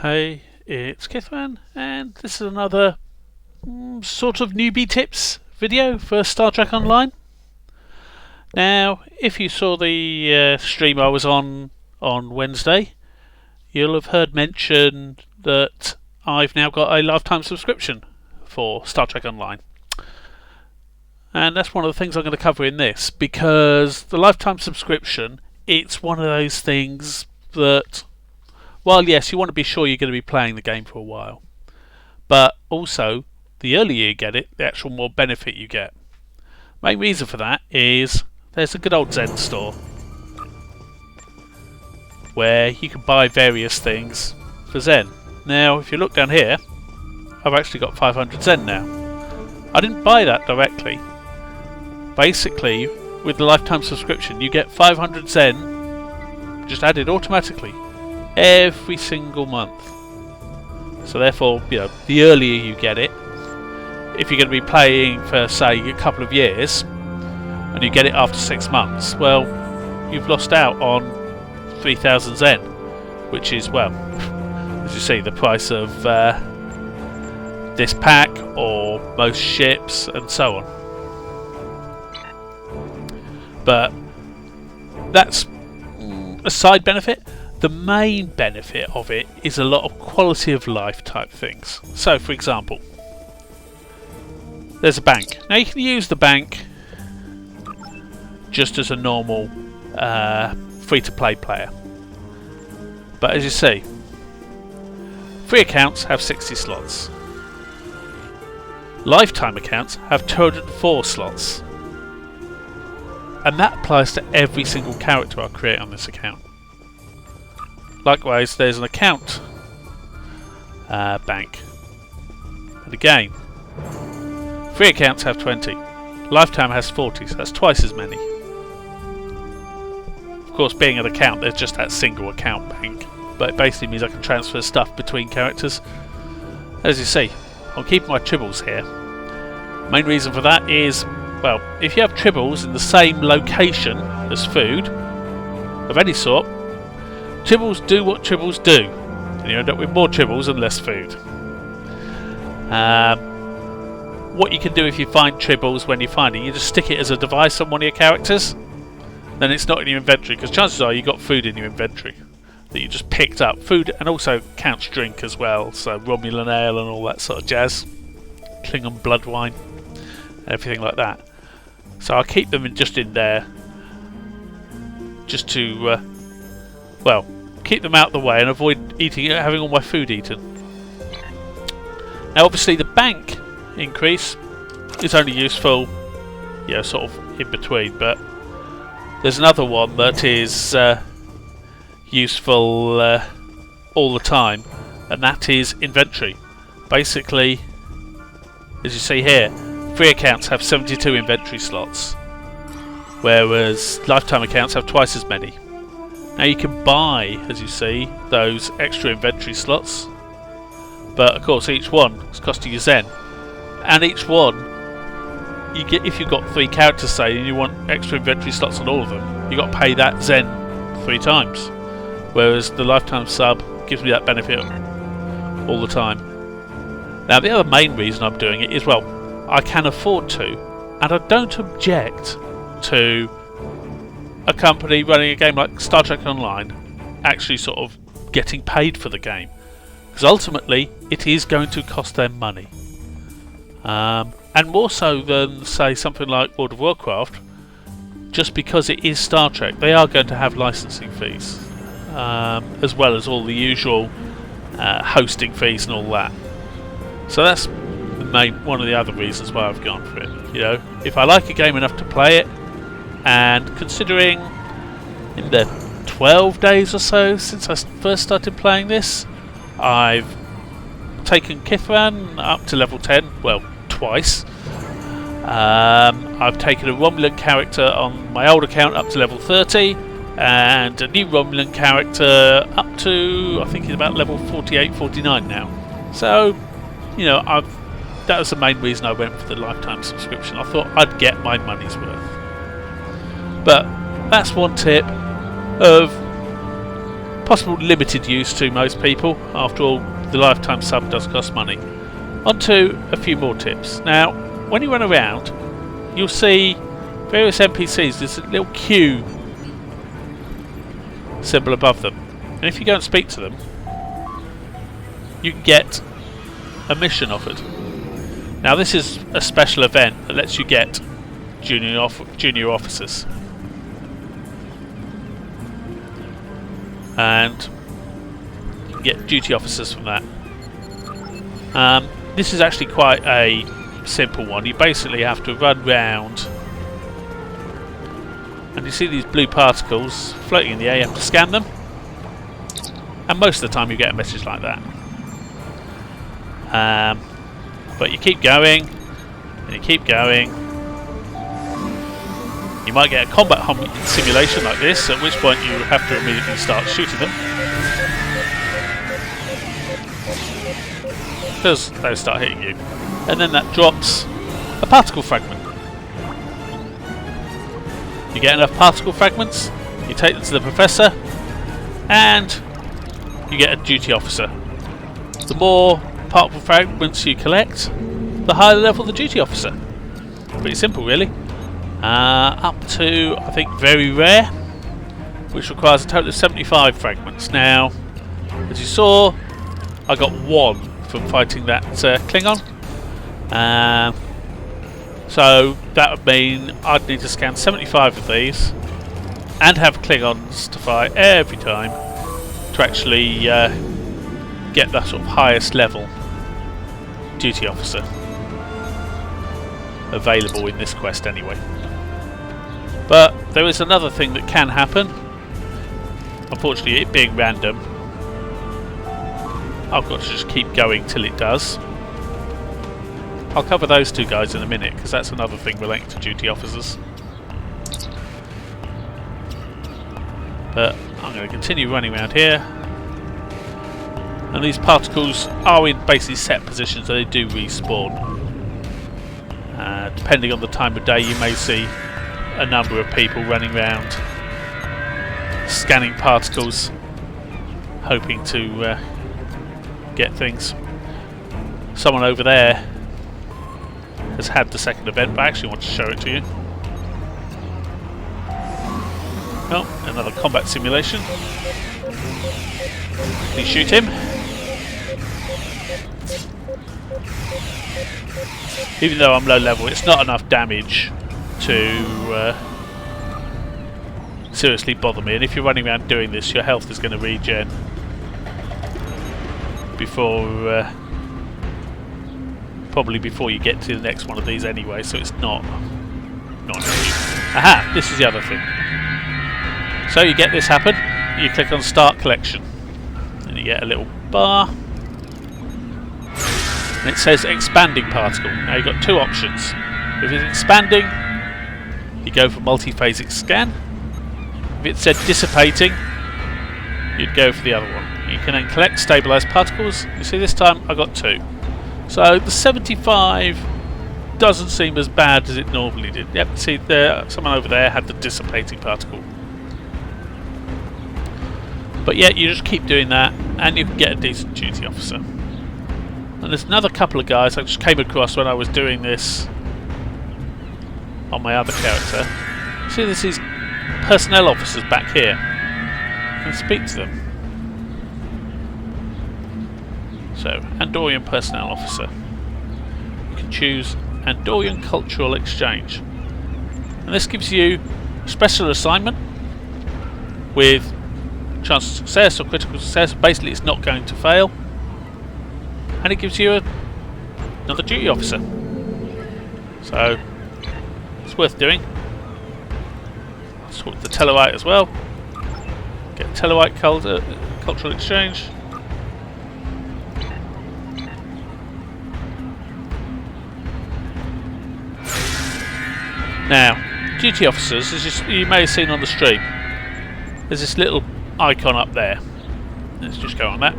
Hey, it's Kithman, and this is another sort of newbie tips video for Star Trek Online. Now, if you saw the stream I was on Wednesday, you'll have heard mention that I've now got a lifetime subscription for Star Trek Online. And that's one of the things I'm going to cover in this, because the lifetime subscription, it's one of those things that, while yes, you want to be sure you're going to be playing the game for a while, but also, the earlier you get it, the actual more benefit you get. Main reason for that is there's a good old Zen store where you can buy various things for Zen. Now, if you look down here, I've actually got 500 Zen now. I didn't buy that directly. Basically, with the lifetime subscription, you get 500 Zen just added automatically every single month. So therefore, you know, the earlier you get it, if you're going to be playing for, say, a couple of years, and you get it after 6 months, well, you've lost out on 3,000 Zen, which is, well, as you see, the price of this pack or most ships and so on. But that's a side benefit. The main benefit of it is a lot of quality of life type things. So, for example, there's a bank. Now you can use the bank just as a normal free-to-play player. But as you see, free accounts have 60 slots. Lifetime accounts have 204 slots. And that applies to every single character I create on this account. Likewise, there's an account bank. And again, free accounts have 20. Lifetime has 40, so that's twice as many. Of course, being an account, there's just that single account bank. But it basically means I can transfer stuff between characters. As you see, I'm keeping my tribbles here. Main reason for that is, well, if you have tribbles in the same location as food of any sort, tribbles do what tribbles do, and you end up with more tribbles and less food. What you can do if you find tribbles when you find it, you just stick it as a device on one of your characters, then it's not in your inventory, because chances are you've got food in your inventory that you just picked up. Food, and also counts drink as well, so Romulan ale and all that sort of jazz, Klingon blood wine, everything like that. So I'll keep them just in there, just to well, keep them out of the way and avoid having all my food eaten. Now obviously the bank increase is only useful, yeah, sort of in between, but there's another one that is useful all the time, and that is inventory. Basically, as you see here, free accounts have 72 inventory slots, whereas lifetime accounts have twice as many. Now you can buy, as you see, those extra inventory slots, but of course each one is costing you Zen, and each one you get, if you've got 3 characters, say, and you want extra inventory slots on all of them, you've got to pay that Zen 3 times, whereas the lifetime sub gives me that benefit all the time. Now the other main reason I'm doing it is, well, I can afford to, and I don't object to a company running a game like Star Trek Online actually sort of getting paid for the game, because ultimately it is going to cost them money, and more so than, say, something like World of Warcraft. Just because it is Star Trek, they are going to have licensing fees, as well as all the usual hosting fees and all that. So that's one of the other reasons why I've gone for it. You know, if I like a game enough to play it, and considering in the 12 days or so since I first started playing this, I've taken Kithran up to level 10, well, twice. I've taken a Romulan character on my old account up to level 30, and a new Romulan character up to, I think, it's about level 48, 49 now. So, you know, that was the main reason I went for the lifetime subscription. I thought I'd get my money's worth. But that's one tip of possible limited use to most people. After all, the lifetime sub does cost money. On to a few more tips. Now, when you run around, you'll see various NPCs. There's a little Q symbol above them, and if you go and speak to them, you can get a mission offered. Now, this is a special event that lets you get junior officers, and you can get duty officers from that. This is actually quite a simple one. You basically have to run round, and you see these blue particles floating in the air. You have to scan them, and most of the time you get a message like that. But you keep going, and you keep going. You might get a combat simulation like this, at which point you have to immediately start shooting them, because they start hitting you. And then that drops a particle fragment. You get enough particle fragments, you take them to the professor, and you get a duty officer. The more particle fragments you collect, the higher level the duty officer. Pretty simple, really. Up to, I think, very rare, which requires a total of 75 fragments. Now, as you saw, I got 1 from fighting that Klingon. So that would mean I'd need to scan 75 of these and have Klingons to fight every time to actually get that sort of highest level duty officer available in this quest anyway. But there is another thing that can happen. Unfortunately, it being random, I've got to just keep going till it does. I'll cover those two guys in a minute, because that's another thing relating to duty officers. But I'm going to continue running around here. And these particles are in basically set positions, so they do respawn. Depending on the time of day, you may see a number of people running around scanning particles, hoping to get things. Someone over there has had the second event, but I actually want to show it to you. Oh, another combat simulation. Please shoot him. Even though I'm low level, it's not enough damage to seriously bother me, and if you're running around doing this, your health is going to regen before probably before you get to the next one of these anyway, so it's not an issue. Aha! This is the other thing. So you get this happen, you click on Start Collection, and you get a little bar, and it says Expanding Particle. Now you've got two options. If it's expanding, you go for multi-phasic scan. If it said dissipating, you'd go for the other one. You can then collect stabilised particles. You see, this time I got 2. So the 75 doesn't seem as bad as it normally did. Yep, see there, someone over there had the dissipating particle. But yeah, you just keep doing that and you can get a decent duty officer. And there's another couple of guys I just came across when I was doing this on my other character. See, there's these personnel officers back here. You can speak to them. So, Andorian personnel officer. You can choose Andorian cultural exchange. And this gives you a special assignment with chance of success or critical success. Basically, it's not going to fail. And it gives you another duty officer. So, it's worth doing. Sort the Tellarite as well. Get Tellarite cultural exchange. Now, duty officers, as you may have seen on the stream, there's this little icon up there. Let's just go on that.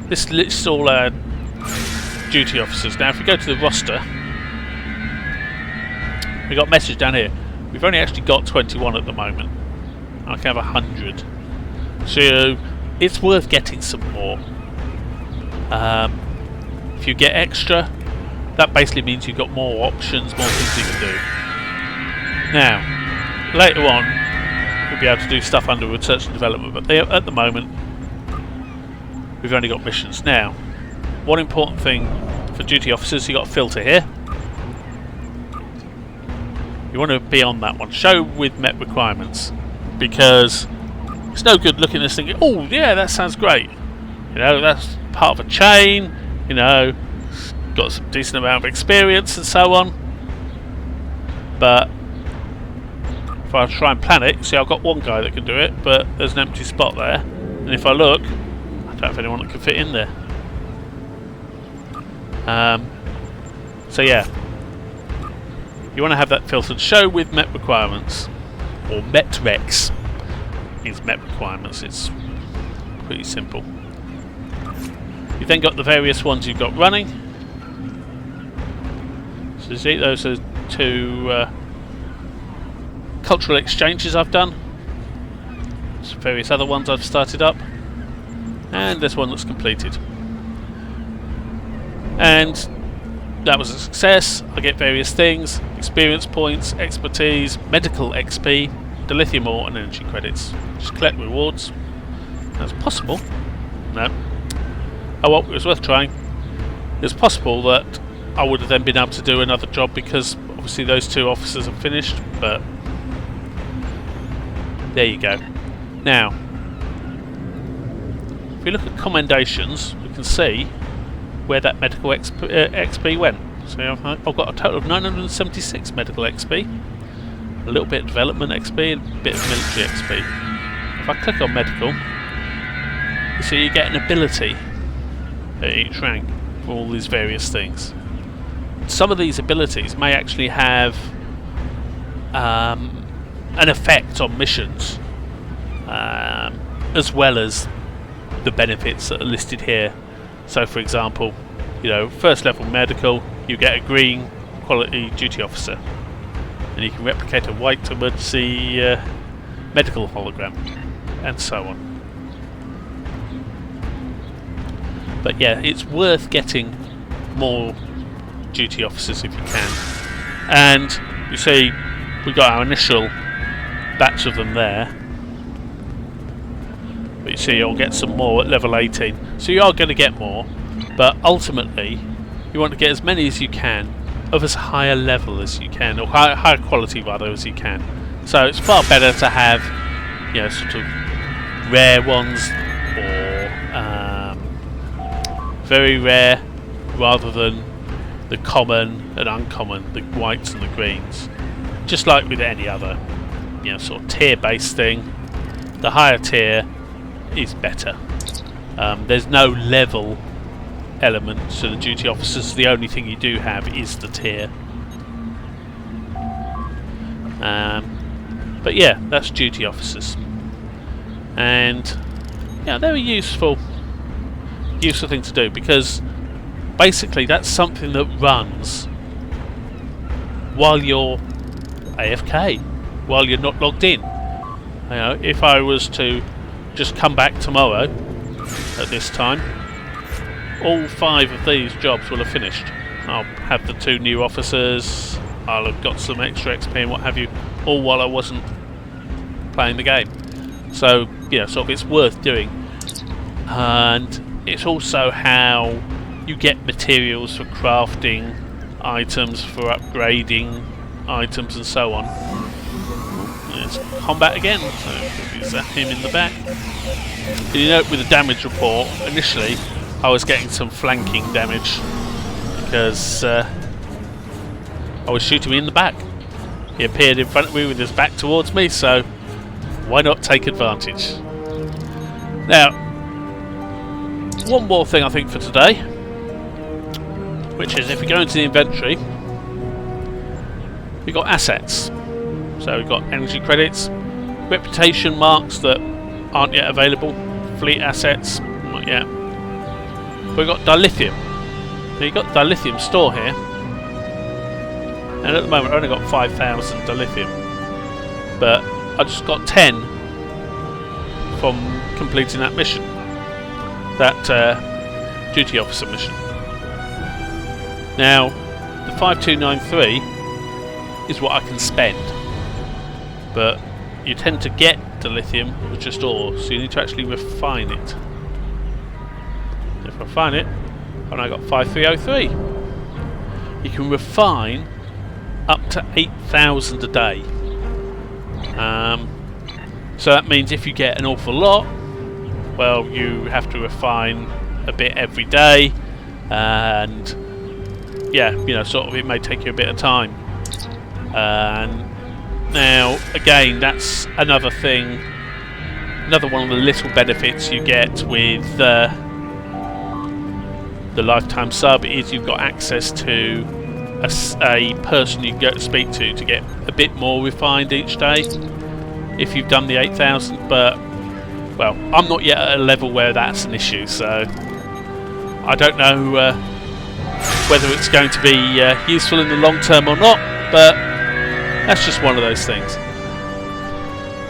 This lists all our duty officers. Now, if we go to the roster, we got a message down here. We've only actually got 21 at the moment. I can have 100. So it's worth getting some more. If you get extra, that basically means you've got more options, more things you can do. Now, later on, we'll be able to do stuff under research and development, but at the moment, we've only got missions. Now, one important thing for duty officers, you've got a filter here. You want to be on that one. Show with met requirements. Because it's no good looking at this thinking, oh yeah, that sounds great. You know, that's part of a chain, you know, got some decent amount of experience and so on. But if I try and plan it, see I've got one guy that can do it, but there's an empty spot there. And if I look, I don't have anyone that can fit in there. So yeah, you want to have that filtered. Show with met requirements, or met recs. Means met requirements. It's pretty simple. You've then got the various ones you've got running. So see, those are two cultural exchanges I've done. There's various other ones I've started up, and there's one that's completed. And that was a success. I get various things: experience points, expertise, medical XP, dilithium ore, and energy credits. Just collect rewards. That's possible. No. Oh well, it was worth trying. It's possible that I would have then been able to do another job because obviously those two officers have finished, but there you go. Now, if we look at commendations, we can see where that medical XP went. So I've got a total of 976 medical XP, a little bit of development XP, and a bit of military XP. If I click on medical, you see you get an ability at each rank for all these various things. Some of these abilities may actually have an effect on missions, as well as the benefits that are listed here. So for example, you know, first level medical, you get a green quality duty officer, and you can replicate a white emergency medical hologram, and so on. But yeah, it's worth getting more duty officers if you can. And you see, we got our initial batch of them there. But you see, you'll get some more at level 18. So you are going to get more, but ultimately, you want to get as many as you can of as high a level as you can, or higher quality rather as you can. So it's far better to have, you know, sort of rare ones or very rare, rather than the common and uncommon, the whites and the greens. Just like with any other, you know, sort of tier-based thing, the higher tier is better. There's no level element to the duty officers. The only thing you do have is the tier. But yeah, that's duty officers, and yeah, they're a useful thing to do, because basically that's something that runs while you're AFK, while you're not logged in. You know, if I was to just come back tomorrow at this time, all 5 of these jobs will have finished. I'll have the 2 new officers, I'll have got some extra XP and what have you, all while I wasn't playing the game. So yeah, sort of it's worth doing. And it's also how you get materials for crafting items, for upgrading items and so on. There's combat again, so we zap him in the back. You know, with the damage report, initially I was getting some flanking damage because I was shooting him in the back. He appeared in front of me with his back towards me, so why not take advantage? Now, one more thing I think for today, which is if we go into the inventory, we've got assets. So we've got energy credits, reputation marks that aren't yet available, fleet assets, not yet. We've got dilithium. Now you've got dilithium store here, and at the moment I've only got 5,000 dilithium, but I just got 10 from completing that mission, that duty officer mission. Now, the 5293 is what I can spend, but you tend to get the lithium with just ore, so you need to actually refine it. If I refine it, and I got 5303. You can refine up to 8,000 a day. So that means if you get an awful lot, well, you have to refine a bit every day, and yeah, you know, sort of it may take you a bit of time. And now, again, that's another thing, another one of the little benefits you get with the lifetime sub is you've got access to a person you can go to speak to get a bit more refined each day if you've done the 8,000, but well, I'm not yet at a level where that's an issue, so I don't know whether it's going to be useful in the long term or not, but that's just one of those things.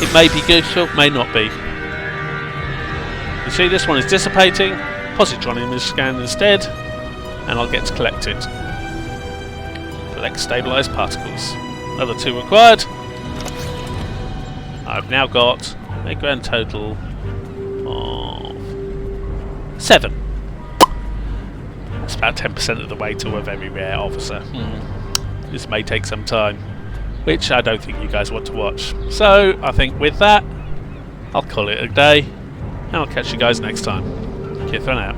It may be useful, may not be. You see, this one is dissipating. Positronium is scanned instead, and I'll get to collect it. Collect stabilised particles. Another 2 required. I've now got a grand total of 7. That's about 10% of the way to a very rare officer. This may take some time, which I don't think you guys want to watch. So I think with that, I'll call it a day, and I'll catch you guys next time. Kithron out.